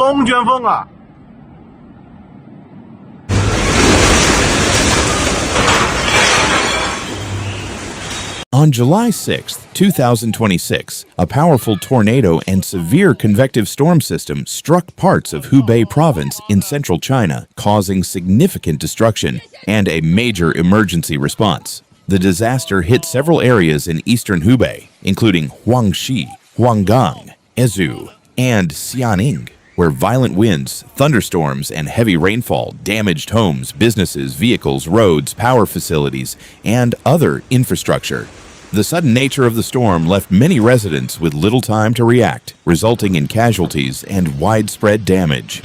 龙卷风啊！ On July 6, 2026, a powerful tornado and severe convective storm system struck parts of Hubei Province in central China, causing significant destruction and a major emergency response. The disaster hit several areas in eastern Hubei, including Huangshi, Huanggang, Ezhou, and Xianing, where violent winds, thunderstorms, and heavy rainfall damaged homes, businesses, vehicles, roads, power facilities, and other infrastructure. The sudden nature of the storm left many residents with little time to react, resulting in casualties and widespread damage.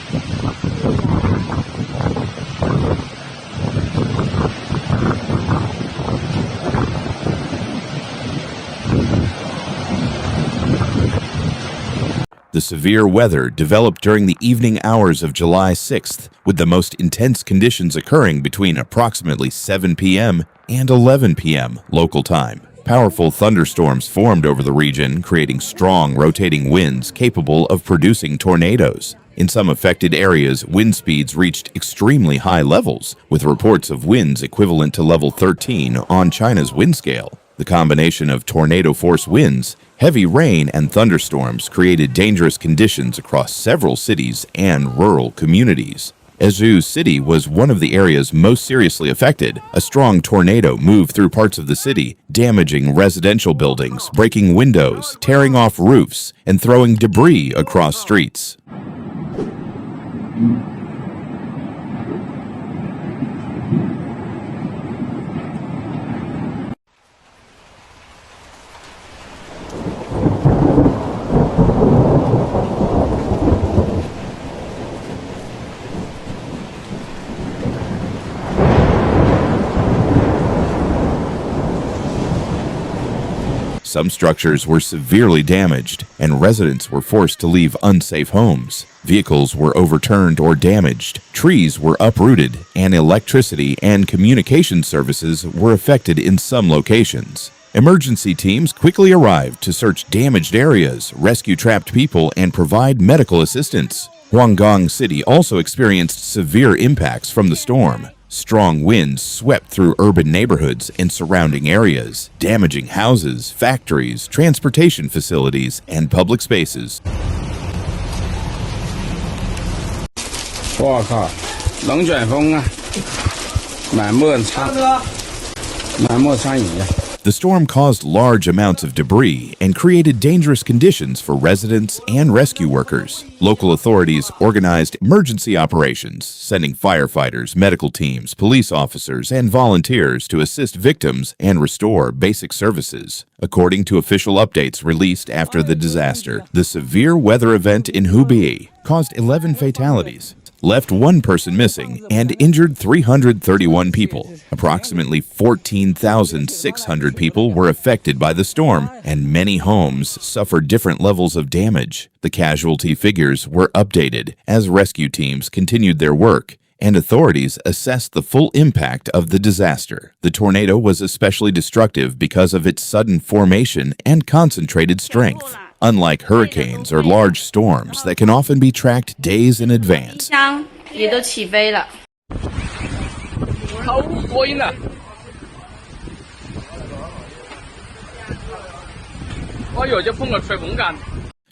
The severe weather developed during the evening hours of July 6th, with the most intense conditions occurring between approximately 7 p.m. and 11 p.m. local time. Powerful thunderstorms formed over the region, creating strong rotating winds capable of producing tornadoes. In some affected areas, wind speeds reached extremely high levels, with reports of winds equivalent to level 13 on China's wind scale. The combination of tornado-force winds, heavy rain, and thunderstorms created dangerous conditions across several cities and rural communities. Ezhou City was one of the areas most seriously affected. A strong tornado moved through parts of the city, damaging residential buildings, breaking windows, tearing off roofs, and throwing debris across streets. Some structures were severely damaged, and residents were forced to leave unsafe homes. Vehicles were overturned or damaged, trees were uprooted, and electricity and communication services were affected in some locations. Emergency teams quickly arrived to search damaged areas, rescue trapped people, and provide medical assistance. Huanggang City also experienced severe impacts from the storm. Strong winds swept through urban neighborhoods and surrounding areas, damaging houses, factories, transportation facilities, and public spaces. 我靠，龙卷风啊，满目苍夷啊。 The storm caused large amounts of debris and created dangerous conditions for residents and rescue workers. Local authorities organized emergency operations, sending firefighters, medical teams, police officers, and volunteers to assist victims and restore basic services. According to official updates released after the disaster, the severe weather event in Hubei caused 11 fatalities, left one person missing, and injured 331 people. Approximately 14,600 people were affected by the storm, and many homes suffered different levels of damage. The casualty figures were updated as rescue teams continued their work, and authorities assessed the full impact of the disaster. The tornado was especially destructive because of its sudden formation and concentrated strength. Unlike hurricanes or large storms that can often be tracked days in advance.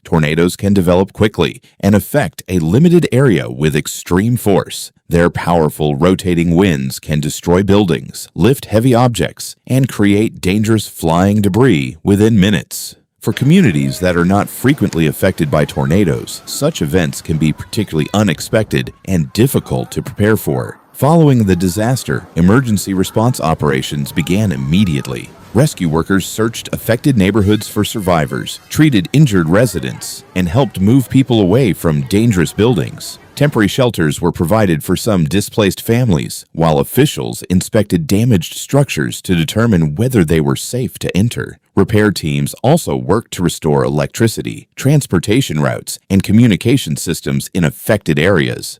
Tornadoes can develop quickly and affect a limited area with extreme force. Their powerful rotating winds can destroy buildings, lift heavy objects, and create dangerous flying debris within minutes. For communities that are not frequently affected by tornadoes, such events can be particularly unexpected and difficult to prepare for. Following the disaster, emergency response operations began immediately. Rescue workers searched affected neighborhoods for survivors, treated injured residents, and helped move people away from dangerous buildings. Temporary shelters were provided for some displaced families, while officials inspected damaged structures to determine whether they were safe to enter. Repair teams also worked to restore electricity, transportation routes, and communication systems in affected areas.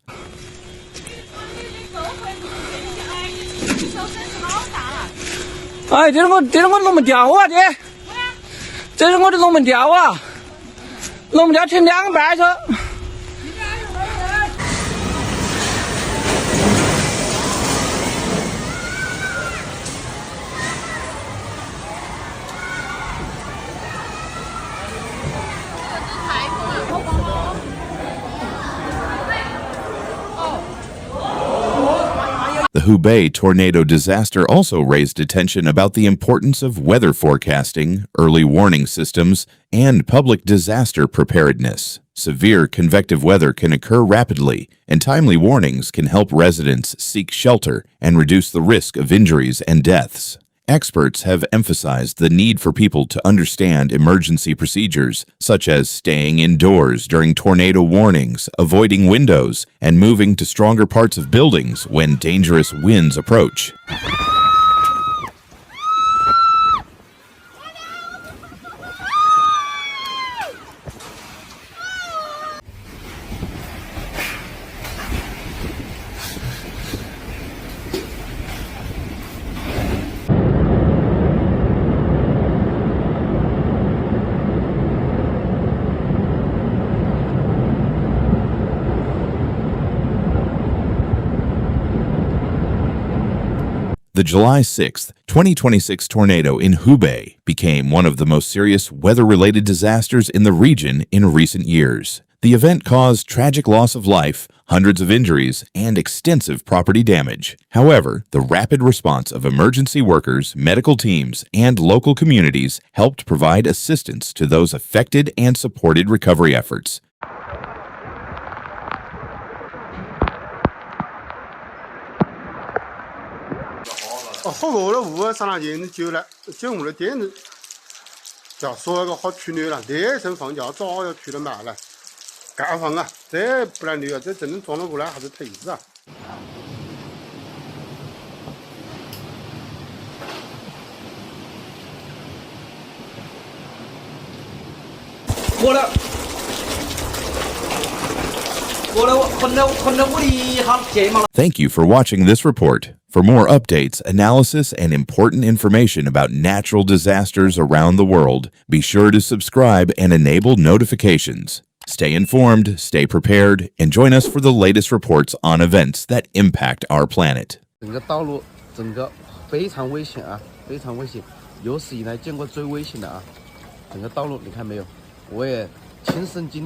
哎，这是我龙门吊啊，这是我的龙门吊啊，龙门吊停2个半去。Hubei tornado disaster also raised attention about the importance of weather forecasting, early warning systems, and public disaster preparedness. Severe convective weather can occur rapidly, and timely warnings can help residents seek shelter and reduce the risk of injuries and deaths. Experts have emphasized the need for people to understand emergency procedures, such as staying indoors during tornado warnings, avoiding windows, and moving to stronger parts of buildings when dangerous winds approach. The July 6, 2026 tornado in Hubei became one of the most serious weather-related disasters in the region in recent years. The event caused tragic loss of life, hundreds of injuries, and extensive property damage. However, the rapid response of emergency workers, medical teams, and local communities helped provide assistance to those affected and supported recovery efforts.好多了，屋上那人救了，救我们的电子，叫所有个好处理了，这层房价早要出来卖了，盖房啊，这不然的啊，这真正装了过来还是忒子啊。Thank you for watching this report. For more updates, analysis, and important information about natural disasters around the world, be sure to subscribe and enable notifications. Stay informed, stay prepared, and join us for the latest reports on events that impact our planet. 整个道路非常危险啊，非常危险，有史以来见过最危险的啊！整个道路你看没有？我也亲身经历。